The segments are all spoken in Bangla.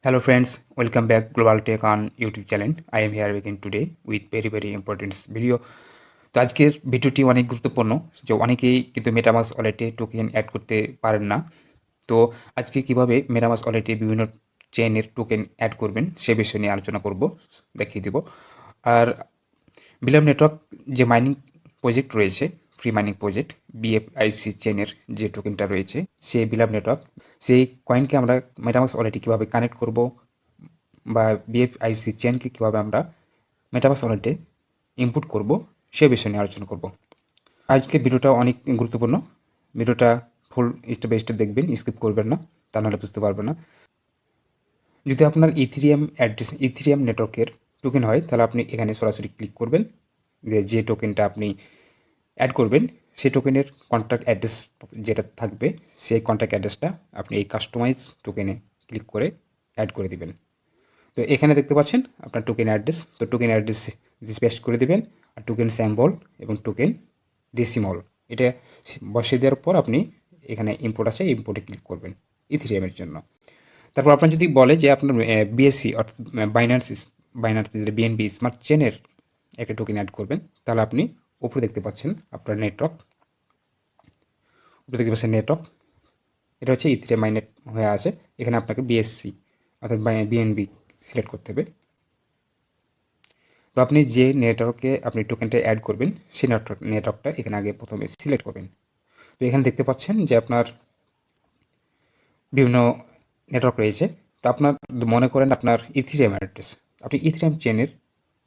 Hello friends, welcome back Global Tech on YouTube channel. I am here again today with very important video. তো আজকের ভিডিওটি অনেক গুরুত্বপূর্ণ যে অনেকেই কিন্তু মেটামাস্ক ওয়ালেটে টোকেন অ্যাড করতে পারেন না। তো আজকে কিভাবে মেটামাস্ক ওয়ালেটে বিভিন্ন চেইনের টোকেন অ্যাড করবেন সে বিষয় নিয়ে আলোচনা করব, দেখিয়ে দেব। আর বিলাম নেটওয়ার্ক যে মাইনিং প্রজেক্ট রয়েছে, ফ্রি মাইনিং প্রজেক্ট বিএফআইসি চেনের যে টোকেনটা রয়েছে সেই বিলাম নেটওয়ার্ক, সেই কয়েনকে আমরা মেটামাস্ক ওয়ালেটে কীভাবে কানেক্ট করব বা বিএফআইসি চেনকে কীভাবে আমরা মেটামাস্ক ওয়ালেটে ইনপুট করব সে বিষয় নিয়ে আলোচনা করব। আজকে ভিডিওটা অনেক গুরুত্বপূর্ণ, ভিডিওটা ফুল স্টেপ বাই স্টেপ দেখবেন, স্কিপ করবেন না, তা নাহলে বুঝতে পারবেন না। যদি আপনার ইথিরিয়াম নেটওয়ার্কের টোকেন হয় তাহলে আপনি এখানে সরাসরি ক্লিক করবেন, যে টোকেনটা আপনি অ্যাড করবেন সেই টোকেনের কন্ট্যাক্ট অ্যাড্রেস যেটা থাকবে সেই কন্ট্যাক্ট অ্যাড্রেসটা আপনি এই কাস্টমাইজ টোকেনে ক্লিক করে অ্যাড করে দিবেন। তো এখানে দেখতে পাচ্ছেন আপনার টোকেন অ্যাড্রেস, তো টোকেন অ্যাড্রেস পেস্ট করে দিবেন, আর টোকেন স্যাম্বল এবং টোকেন ডেসিমল এটা বসিয়ে দেওয়ার পর আপনি এখানে ইম্পোর্ট আছে, ইম্পোর্টে ক্লিক করবেন ইথিরিয়ামের জন্য। তারপর আপনার যদি বলে যে আপনার বিএসসি অর্থাৎ বাইন্যান্স বিএনবি স্মার্ট চেনের একটা টোকেন অ্যাড করবেন, তাহলে আপনি উপরে দেখতে পাচ্ছেন আপনার নেটওয়ার্ক, উপরে দেখতে পাচ্ছেন নেটওয়ার্ক, এটা হচ্ছে ইথিরিয়াম মাইনেট হয়ে আছে। এখানে আপনাকে বিএসসি অর্থাৎ বিএনবি সিলেক্ট করতে হবে। তো আপনি যে নেটওয়ার্কে আপনি টোকেনটা অ্যাড করবেন সেই নেটওয়ার্কটা এখানে আগে প্রথমে সিলেক্ট করবেন। তো এখানে দেখতে পাচ্ছেন যে আপনার বিভিন্ন নেটওয়ার্ক রয়েছে। তো আপনার মনে করেন আপনার ইথিরিয়াম অ্যাড্রেস, আপনি ইথিরিয়াম চেনের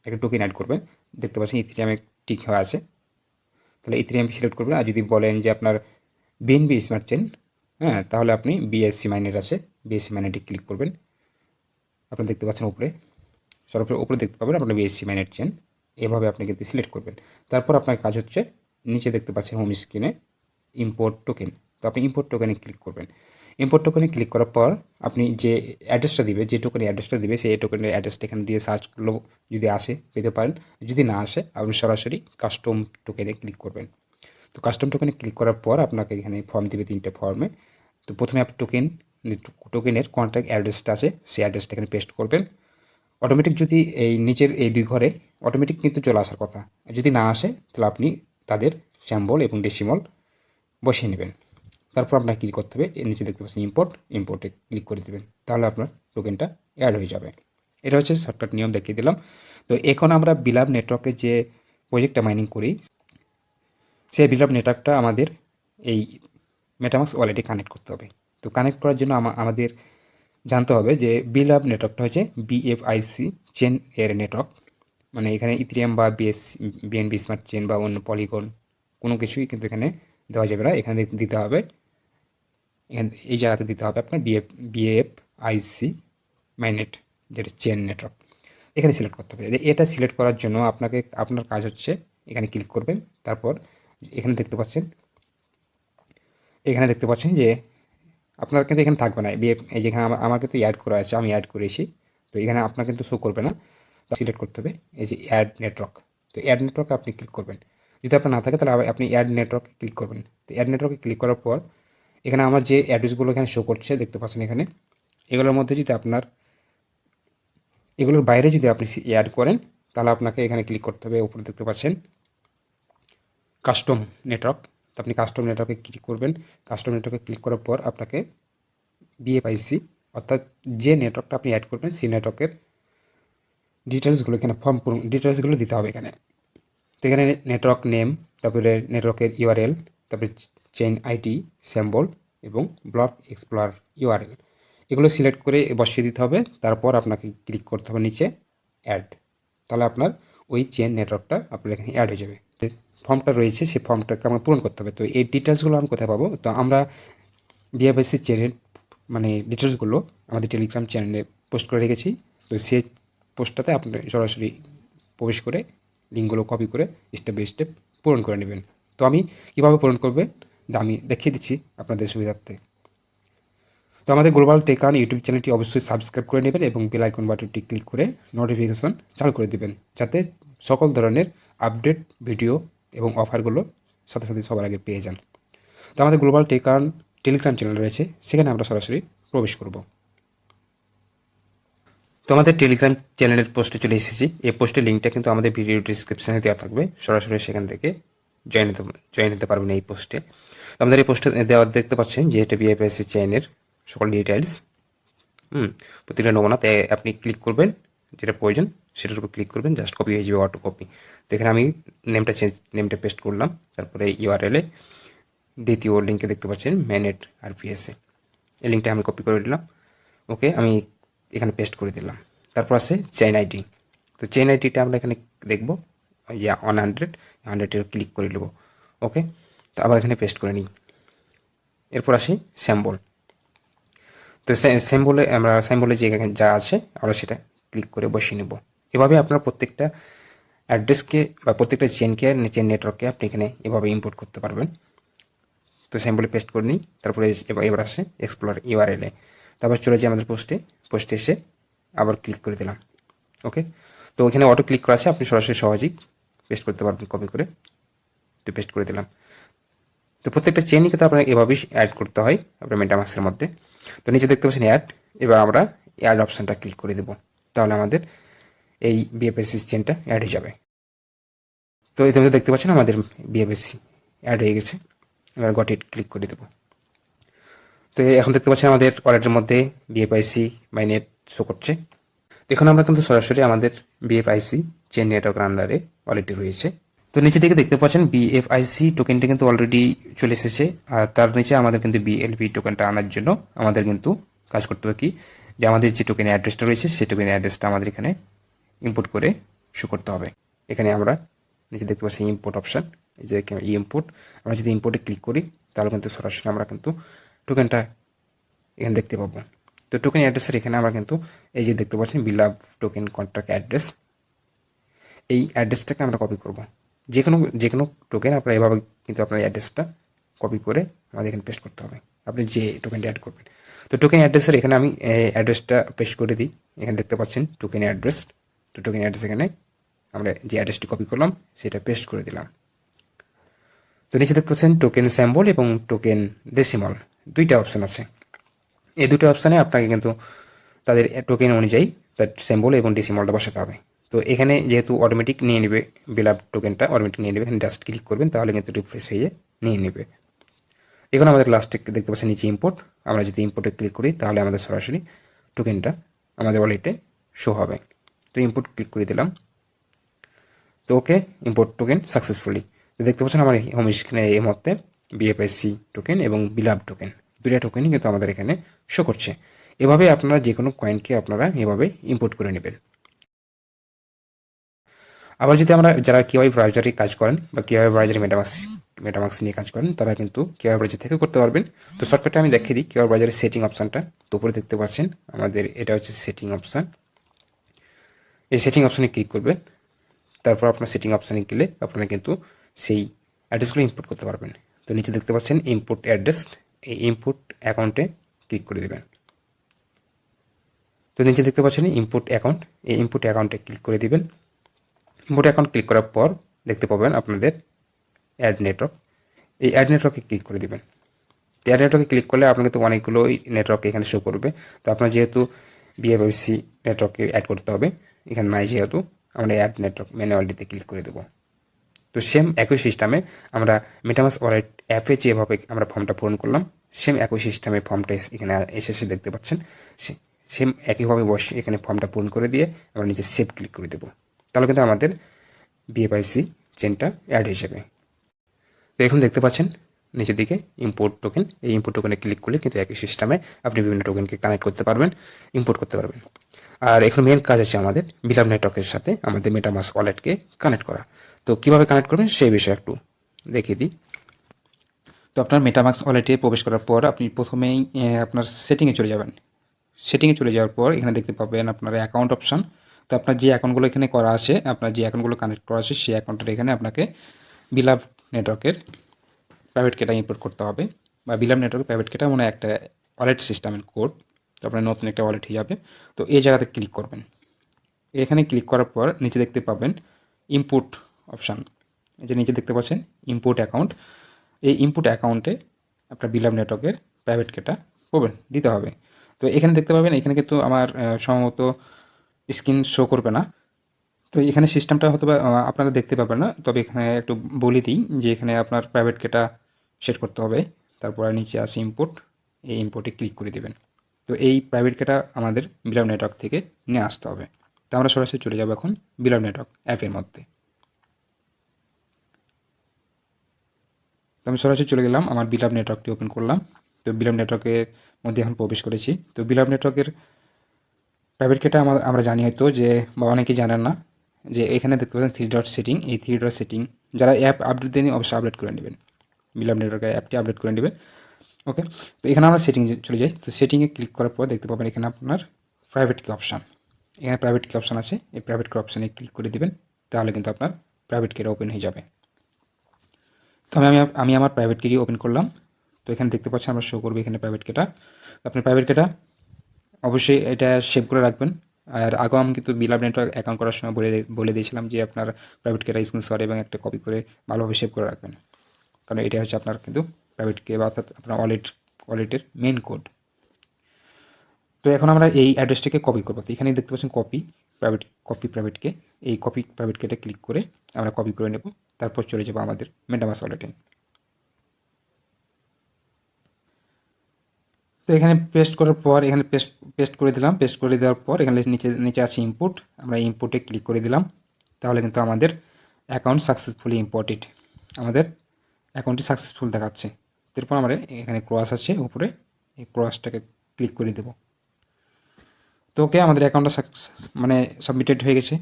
একটা টোকেন অ্যাড করবেন, দেখতে পাচ্ছেন ইথিরিয়ামে টিক হয়ে আছে, তাহলে ইথিরিয়াম সিলেক্ট করবেন। আর যদি বলেন যে আপনার বিএনবি স্মার্ট চেন, হ্যাঁ, তাহলে আপনি বিএসসি মাইনেট আছে, বিএসসি মাইনেটে ক্লিক করবেন। আপনারা দেখতে পাচ্ছেন উপরে, সর্বোপরি উপরে দেখতে পাবেন আপনার বিএসসি মাইনেট চেন, এভাবে আপনি কিন্তু সিলেক্ট করবেন। তারপর আপনার কাজ হচ্ছে নিচে দেখতে পাচ্ছেন হোম স্ক্রিনে ইম্পোর্ট টোকেন, তো আপনি ইম্পোর্ট টোকেনে ক্লিক করবেন। ইম্পোর্ট টোকেনে ক্লিক করার পর আপনি যে অ্যাড্রেসটা দিবে, যে টোকেনের অ্যাড্রেসটা দিবে সেই টোকেনের অ্যাড্রেসটা এখানে দিয়ে সার্চ করলেও যদি আসে পেতে পারেন, যদি না আসে আপনি সরাসরি কাস্টম টোকেনে ক্লিক করবেন। তো কাস্টম টোকেনে ক্লিক করার পর আপনাকে এখানে ফর্ম দিবে, 3টে ফর্মে। তো প্রথমে আপনি টোকেনের কন্ট্যাক্ট অ্যাড্রেসটা আছে সেই অ্যাড্রেসটা এখানে পেস্ট করবেন। অটোমেটিক যদি এই নিচের এই 2 ঘরে অটোমেটিক কিন্তু চলে আসার কথা, যদি না আসে তাহলে আপনি তাদের স্যাম্বল এবং ডেসিমল বসিয়ে নেবেন। তারপর আপনাকে কী করতে হবে, এর নিচে দেখতে পাচ্ছেন ইম্পোর্টে ক্লিক করে দেবেন, তাহলে আপনার টোকেনটা অ্যাড হয়ে যাবে। এটা হচ্ছে শর্টকাট নিয়ম দেখিয়ে দিলাম। তো এখন আমরা বিলাব নেটওয়ার্কের যে প্রজেক্টটা মাইনিং করি সেই বিলাব নেটওয়ার্কটা আমাদের এই মেটামাস্ক ওয়ালেটে কানেক্ট করতে হবে। তো কানেক্ট করার জন্য আমাদের জানতে হবে যে বিলাব নেটওয়ার্কটা হচ্ছে বিএফআইসি চেন এর নেটওয়ার্ক, মানে এখানে ইথিরিয়াম বা বিএনবি স্মার্ট চেন বা অন্য পলিগন কোনো কিছুই কিন্তু এখানে দেওয়া যাবে না, এখানে দিতে হবে, এখানে এই জায়গাতে দিতে হবে আপনার বিএফআইসি মাইনেট যেটা চেন নেটওয়ার্ক, এখানে সিলেক্ট করতে হবে। এটা সিলেক্ট করার জন্য আপনার কাজ হচ্ছে এখানে ক্লিক করবেন। তারপর এখানে দেখতে পাচ্ছেন যে আপনার কিন্তু এখানে থাকবে না এই যেখানে আমার কিন্তু অ্যাড করা আছে, আমি অ্যাড করেছি, তো এখানে আপনার কিন্তু শো করবে না। সিলেক্ট করতে হবে এই যে অ্যাড নেটওয়ার্ক, তো অ্যাড নেটওয়ার্কে আপনি ক্লিক করবেন। যদি আপনার না থাকে তাহলে আপনি অ্যাড নেটওয়ার্কে ক্লিক করবেন। তো অ্যাড নেটওয়ার্কে ক্লিক করার পর এখানে আমার যে অ্যাড্রেসগুলো এখানে শো করছে দেখতে পাচ্ছেন, এখানে এগুলোর মধ্যে যদি এগুলোর বাইরে যদি আপনি অ্যাড করেন তাহলে আপনাকে এখানে ক্লিক করতে হবে। উপরে দেখতে পাচ্ছেন কাস্টম নেটওয়ার্ক, তো আপনি কাস্টম নেটওয়ার্কে ক্লিক করবেন। কাস্টম নেটওয়ার্কে ক্লিক করার পর আপনাকে বিএফআইসি অর্থাৎ যে নেটওয়ার্কটা আপনি অ্যাড করবেন সেই নেটওয়ার্কের ডিটেলসগুলো এখানে ডিটেলসগুলো দিতে হবে এখানে। তো এখানে নেটওয়ার্ক নেম, তারপরে নেটওয়ার্কের ইউআরএল, তারপরে চেইন আইডি, স্যাম্বল এবং ব্লক এক্সপ্লোরার ইউআরএল, এগুলো সিলেক্ট করে বসিয়ে দিতে হবে। তারপর আপনাকে ক্লিক করতে হবে নিচে অ্যাড, তাহলে আপনার ওই চেন নেটওয়ার্কটা আপনার এখানে অ্যাড হয়ে যাবে। ফর্মটা রয়েছে সেই ফর্মটাকে আমার পূরণ করতে হবে। তো এই ডিটেলসগুলো আমি কোথায় পাবো, তো আমরা বিএফআইসি চেনের মানে ডিটেলসগুলো আমাদের টেলিগ্রাম চ্যানেলে পোস্ট করে রেখেছি। তো সেই পোস্টটাতে আপনি সরাসরি প্রবেশ করে লিঙ্কগুলো কপি করে স্টেপ বাই স্টেপ পূরণ করে নেবেন। তো আমি কীভাবে পূরণ করবে আমি দেখিয়ে দিচ্ছি আপনাদের সুবিধার্থে। তো আমাদের গ্লোবাল টেক অন ইউটিউব চ্যানেলটি অবশ্যই সাবস্ক্রাইব করে নেবেন এবং বেল আইকন বাটনটি ক্লিক করে নোটিফিকেশন চালু করে দেবেন, যাতে সকল ধরনের আপডেট ভিডিও এবং অফারগুলো সাথে সাথে সবার আগে পেয়ে যান। তো আমাদের Global Tech on Telegram channel রয়েছে, সেখানে আমরা সরাসরি প্রবেশ করব। তো আমাদের টেলিগ্রাম চ্যানেলের পোস্টে চলে এসেছি। এই পোস্টের লিঙ্কটা কিন্তু আমাদের ভিডিও ডিসক্রিপশনে দেওয়া থাকবে, সরাসরি সেখান থেকে জয়েন হতে পারবেন এই পোস্টে। তো আমাদের এই পোস্টে দেওয়া দেখতে পাচ্ছেন যে এটা বিএফআইসি চেইনের সকল ডিটেইলস, প্রতিটা নমুনা। তাই আপনি ক্লিক করবেন, যেটা প্রয়োজন সেটার উপর ক্লিক করবেন, জাস্ট কপি হয়ে যাবে, অটো কপি। তো এখানে আমি নেমটা পেস্ট করলাম, তারপরে ইউআরএলে দ্বিতীয় লিঙ্কে দেখতে পাচ্ছেন ম্যানেট আর পিএসএ, এই লিঙ্কটা আমি কপি করে দিলাম। ওকে, আমি এখানে পেস্ট করে দিলাম। তারপর আছে চেইন আইডি। তো চেইন আইডিটা আমরা এখানে দেখব, যে 100 ক্লিক করে নেব। ওকে, তো আবার এখানে পেস্ট করে নিই। এরপর আসি স্যাম্বল। তো স্যাম্বলে যে যা আছে আমরা সেটা ক্লিক করে বসিয়ে নেব। এভাবে আপনার প্রত্যেকটা অ্যাড্রেসকে বা প্রত্যেকটা চেন নেটওয়ার্ককে আপনি এখানে এভাবে ইম্পোর্ট করতে পারবেন। তো স্যাম্বলে পেস্ট করে নিই। তারপরে এবার আসে এক্সপ্লোর ইউআরএলে। তারপর চলে যাই আমাদের পোস্টে এসে আবার ক্লিক করে দিলাম। ওকে, তো এখানে অটো ক্লিক করা আছে, আপনি সরাসরি সহজেই পেস্ট করতে পারবেন কপি করে। তো পেস্ট করে দিলাম। তো প্রত্যেকটা চেনই কিন্তু আপনার এভাবেই অ্যাড করতে হয় আপনার মেটামাস্কের মধ্যে। তো নিচে দেখতে পাচ্ছেন অ্যাড। এবার আমরা অ্যাড অপশানটা ক্লিক করে দেবো, তাহলে আমাদের এই বিএফএসসি চেনটা অ্যাড হয়ে যাবে। তো এতে দেখতে পাচ্ছেন আমাদের বিএফএসসি অ্যাড হয়ে গেছে। এবার গট ইট ক্লিক করে দেবো। তো এখন দেখতে পাচ্ছেন আমাদের ওয়ালেটের মধ্যে বিএফআইসি মাইনেট শো করছে। এখন আমরা কিন্তু সরাসরি আমাদের বিএফআইসি চেন নেটওয়ার্কের আন্ডারে ওয়ালেটে রয়েছে। তো নিচে দিকে দেখতে পাচ্ছেন বিএফআইসি টোকেনটা কিন্তু অলরেডি চলে এসেছে। আর তার নিচে আমাদের কিন্তু বিএলভি টোকেনটা আনার জন্য আমাদের কিন্তু কাজ করতে হবে কি, যে আমাদের যে টোকেন অ্যাড্রেসটা রয়েছে সেই টোকেন অ্যাড্রেসটা আমাদের এখানে ইম্পোর্ট করে শো করতে হবে। এখানে আমরা নিচে দেখতে পাচ্ছি ইম্পোর্ট অপশান, এই যে ইম্পোর্ট। আমরা যদি ইম্পোর্টে ক্লিক করি তাহলে কিন্তু সরাসরি আমরা কিন্তু টোকেনটা এখানে দেখতে পাবো। তো টোকেন অ্যাড্রেসের এখানে আমরা কিন্তু এই যে দেখতে পাচ্ছেন বিলাভ টোকেন কন্ট্রাক্ট অ্যাড্রেস, এই অ্যাড্রেসটাকে আমরা কপি করব। যে কোনো টোকেন আপনার এভাবে কিন্তু আপনার অ্যাড্রেসটা কপি করে আমাদের এখানে পেস্ট করতে হবে, আপনি যে টোকেনটা অ্যাড করবেন। তো টোকেন অ্যাড্রেসের এখানে আমি অ্যাড্রেসটা পেস্ট করে দিই। এখানে দেখতে পাচ্ছেন টোকেন অ্যাড্রেস। তো টোকেন অ্যাড্রেস এখানে আমরা যে অ্যাড্রেসটি কপি করলাম সেটা পেস্ট করে দিলাম। তো নিচে দেখতে পাচ্ছেন টোকেন স্যাম্বল এবং টোকেন ডেসিমাল, দুইটা অপশান আছে। এই দুটো অপশানে আপনাকে কিন্তু তাদের টোকেন অনুযায়ী তার সিম্বল এবং ডেসিমালটা বসাতে হবে। তো এখানে যেহেতু অটোমেটিক নিয়ে নেবে, বিলাভ টোকেনটা অটোমেটিক নিয়ে নেবে, এখানে জাস্ট ক্লিক করবেন তাহলে কিন্তু রিফ্রেশ হয়ে নিয়ে নেবে। এখন আমাদের লাস্টে দেখতে পাচ্ছেন নিচে ইম্পোর্ট। আমরা যদি ইম্পোর্টে ক্লিক করি তাহলে আমাদের সরাসরি টোকেনটা আমাদের ওয়ালেটে শো হবে। তো ইম্পোর্ট ক্লিক করে দিলাম। তো ওকে, ইম্পোর্ট টোকেন সাকসেসফুলি। তো দেখতে পাচ্ছেন আমার হোম স্ক্রিনে এই মুহূর্তে বিএফআইসি টোকেন এবং বিলাভ টোকেন, দুইটা টোকেনই কিন্তু আমাদের এখানে শো করছে। এভাবে আপনারা যে কোনো কয়েনকে আপনারা এভাবে ইম্পোর্ট করে নেবেন। আবার যদি আমরা যারা কিভাবে ব্রাউজারে কাজ করেন বা কিভাবে ব্রাউজারে মেটামাস্ক নিয়ে কাজ করেন, তারা কিন্তু কিভাবে ব্রাউজার থেকে করতে পারবেন। তো শর্টকাটে আমি দেখিয়ে দিই কিভাবে ব্রাউজারের সেটিং অপশানটা। তো উপরে দেখতে পাচ্ছেন আমাদের এটা হচ্ছে সেটিং অপশান। এই সেটিং অপশানে ক্লিক করবেন। তারপর আপনার সেটিং অপশানে গেলে আপনারা কিন্তু সেই অ্যাড্রেসগুলো ইম্পোর্ট করতে পারবেন। তো নিচে দেখতে পাচ্ছেন ইম্পোর্ট অ্যাড্রেস, এই ইম্পোর্ট অ্যাকাউন্টে ক্লিক করে দেবেন। তো নিচে দেখতে পাচ্ছেন ইম্পোর্ট অ্যাকাউন্ট, এই ইম্পোর্ট অ্যাকাউন্টে ক্লিক করে দিবেন। ইম্পোর্ট অ্যাকাউন্ট ক্লিক করার পর দেখতে পাবেন আপনাদের অ্যাড নেটওয়ার্ক, এই অ্যাড নেটওয়ার্কে ক্লিক করে দিবেন। অ্যাড নেটওয়ার্কে ক্লিক করলে আপনাকে তো অনেকগুলোই নেটওয়ার্ক এখানে শো করবে। তো আপনার যেহেতু বিএফআইসি নেটওয়ার্কে অ্যাড করতে হবে, এখানে নাই যেহেতু আমরা অ্যাড নেটওয়ার্ক ম্যানুয়ালিটিতে ক্লিক করে দেবো। তো সেম একই সিস্টেমে আমরা মেটামাস্ক ওয়ালেট অ্যাপে যেভাবে আমরা ফর্মটা পূরণ করলাম, সেম একই সিস্টেমে ফর্মটা এখানে এসে দেখতে পাচ্ছেন। সেম একইভাবে বসে এখানে ফর্মটা পূরণ করে দিয়ে আমরা নিচে সেভ ক্লিক করে দেবো, তাহলে কিন্তু আমাদের বিএফআইসি চেনটা অ্যাড হয়ে যাবে। তো এখন দেখতে পাচ্ছেন নিচের দিকে ইম্পোর্ট টোকেন, এই ইম্পোর্ট টোকেনে ক্লিক করলে কিন্তু একই সিস্টেমে আপনি বিভিন্ন টোকেনকে কানেক্ট করতে পারবেন, ইম্পোর্ট করতে পারবেন। আর এখন মেন কাজ হচ্ছে আমাদের বিলাভ নেটওয়ার্কের সাথে আমাদের মেটামাস্ক ওয়ালেটকে কানেক্ট করা। তো কীভাবে কানেক্ট করবেন সেই বিষয়ে একটু দেখিয়ে দিই। তো আপনার মেটামাস্ক ওয়ালেটে প্রবেশ করার পর আপনি প্রথমেই আপনার সেটিংয়ে চলে যাবেন। সেটিংয়ে চলে যাওয়ার পর এখানে দেখতে পাবেন আপনার অ্যাকাউন্ট অপশান। তো আপনার যে অ্যাকাউন্টগুলো এখানে করা আছে, আপনার যে অ্যাকাউন্টগুলো কানেক্ট করা আছে সেই অ্যাকাউন্টের এখানে আপনাকে বিলাভ নেটওয়ার্কের প্রাইভেট কেটা ইম্পোর্ট করতে হবে, বা বিলাভ নেটওয়ার্কের প্রাইভেট কেটা মনে একটা ওয়ালেট সিস্টেমের কোড। তো আপনার নতুন একটা ওয়ালেট হয়ে যাবে। তো এই জায়গাতে ক্লিক করবেন। এখানে ক্লিক করার পর নিচে দেখতে পাবেন ইম্পোর্ট অপশান, এই যে নিচে দেখতে পাচ্ছেন ইম্পোর্ট অ্যাকাউন্ট। এই ইম্পোর্ট অ্যাকাউন্টে আপনার বিলাভ নেটওয়ার্কের প্রাইভেট কেটা দিতে হবে। তো এখানে দেখতে পাবেন এখানে কিন্তু আমার সম্ভবত স্ক্রিন শো করবে না। তো এখানে সিস্টেমটা হয়তো বা আপনারা দেখতে পাবেন না, তবে এখানে একটু বলে দিই যে এখানে আপনার প্রাইভেট কেটা সেট করতে হবে। তারপর নিচে আছে ইম্পোর্ট, এই ইম্পোর্টে ক্লিক করে দেবেন। তো এই প্রাইভেট কেটা আমাদের বিলাভ নেটওয়ার্ক থেকে নিয়ে আসতে হবে। তো আমরা সরাসরি চলে যাব এখন বিলাভ নেটওয়ার্ক অ্যাপের মধ্যে। তো আমি সরাসরি চলে গেলাম, আমার বিলাভ নেটওয়ার্কটি ওপেন করলাম। তো বিলাভ নেটওয়ার্কের মধ্যে এখন প্রবেশ করেছি। তো বিলাভ নেটওয়ার্কের প্রাইভেট কেটা আমরা জানি হয়তো যে, বা অনেকেই জানেন না, যে এখানে দেখতে পাচ্ছেন থ্রি ডট সেটিং, এই থ্রি ডট সেটিং যারা অ্যাপ আপডেট দেয়নি অবশ্যই আপডেট করে নেবেন, বিলাভ নেটওয়ার্কের অ্যাপটি আপডেট করে নেবেন। ওকে, তো এখানে আমরা সেটিংয়ে চলে যাই। তো সেটিংয়ে ক্লিক করার পর দেখতে পাবেন এখানে আপনার প্রাইভেট কি অপশান, এখানে প্রাইভেট কি অপশান আছে, এই প্রাইভেট কি অপশানে ক্লিক করে দেবেন। তাহলে কিন্তু আপনার প্রাইভেট কিটা ওপেন হয়ে যাবে। তো আমি আমার প্রাইভেট কি ওপেন করলাম। তো এখানে দেখতে পাচ্ছেন আমরা শো করবে এখানে প্রাইভেট কিটা। আপনি প্রাইভেট কিটা অবশ্যই এটা সেভ করে রাখবেন। আর আগেও আমি কিন্তু বিলাভ নেটওয়ার্ক অ্যাকাউন্ট করার সময় বলে দিয়েছিলাম যে আপনার প্রাইভেট কিটা স্ক্রিনশট এবং একটা কপি করে ভালোভাবে সেভ করে রাখবেন, কারণ এটা হচ্ছে আপনার কিন্তু প্রাইভেট কি, অর্থাৎ আপনার ওয়ালেটের মেন কোড। তো এখন আমরা এই অ্যাড্রেসটাকে কপি করবো। তো এখানে দেখতে পাচ্ছেন প্রাইভেটকে, এই কপি প্রাইভেটকে ক্লিক করে আমরা কপি করে নেব। তারপর চলে যাবো আমাদের মেটামাস্ক ওয়ালেটে। তো এখানে পেস্ট করার পর এখানে পেস্ট করে দিলাম। পেস্ট করে দেওয়ার পর এখানে নিচে আছে ইনপুট, আমরা ইনপুটে ক্লিক করে দিলাম। তাহলে কিন্তু আমাদের অ্যাকাউন্ট সাকসেসফুলি ইম্পোর্টেড, আমাদের অ্যাকাউন্টটি সাকসেসফুল দেখাচ্ছে। এরপর আমরা এখানে ক্রস আছে উপরে, এই ক্রসটাকে ক্লিক করে দেবো। তো ওকে, আমাদের অ্যাকাউন্টটা মানে সাবমিটেড হয়ে গেছে।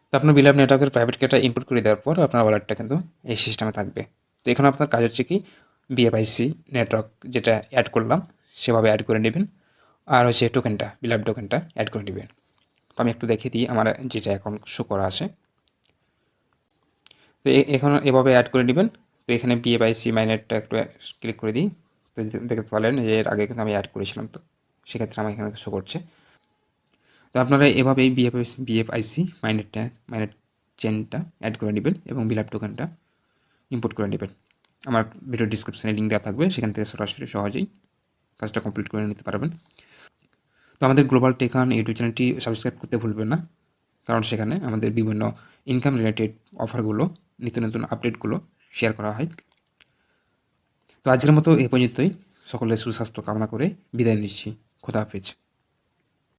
তো আপনার বিলাভ নেটওয়ার্কের প্রাইভেট কিটা ইনপুট করে দেওয়ার পর আপনার ওয়ালেটটা কিন্তু এই সিস্টেমে থাকবে। তো এখানে আপনার কাজ হচ্ছে কি, বিএফআইসি নেটওয়ার্ক যেটা অ্যাড করলাম সেভাবে অ্যাড করে নেবেন, আর হচ্ছে টোকেনটা, বিলাভ টোকেনটা অ্যাড করে নেবেন। তো আমি একটু দেখিয়ে দিই আমার যেটা অ্যাকাউন্ট শো করা আছে। তো এখন এভাবে অ্যাড করে নেবেন। তো এখানে বিএফআইসি মাইনেটটা একটু ক্লিক করে দিই। তো দেখতে পারলেন যে এর আগে কিন্তু আমি অ্যাড করেছিলাম, তো সেক্ষেত্রে আমার এখানে শো করছে। তো আপনারা এভাবেই বিএফআইসি মাইনেট চেনটা অ্যাড করে নেবেন এবং বিলাভ টোকেনটা ইম্পোর্ট করে নেবেন। আমার ভিডিও ডিসক্রিপশনে লিঙ্ক দেওয়া থাকবে, সেখান থেকে সরাসরি সহজেই কাজটা কমপ্লিট করে নিতে পারবেন। তো আমাদের গ্লোবাল টেক অন ইউটিউব চ্যানেলটি সাবস্ক্রাইব করতে ভুলবেন না, কারণ সেখানে আমাদের বিভিন্ন ইনকাম রিলেটেড অফারগুলো, নিত্য নতুন আপডেটগুলো শেয়ার করা হয়। তো আজকের মতো এই পর্যন্তই। সকলের সুস্বাস্থ্য কামনা করে বিদায় নিচ্ছি। খোদা হাফেজ।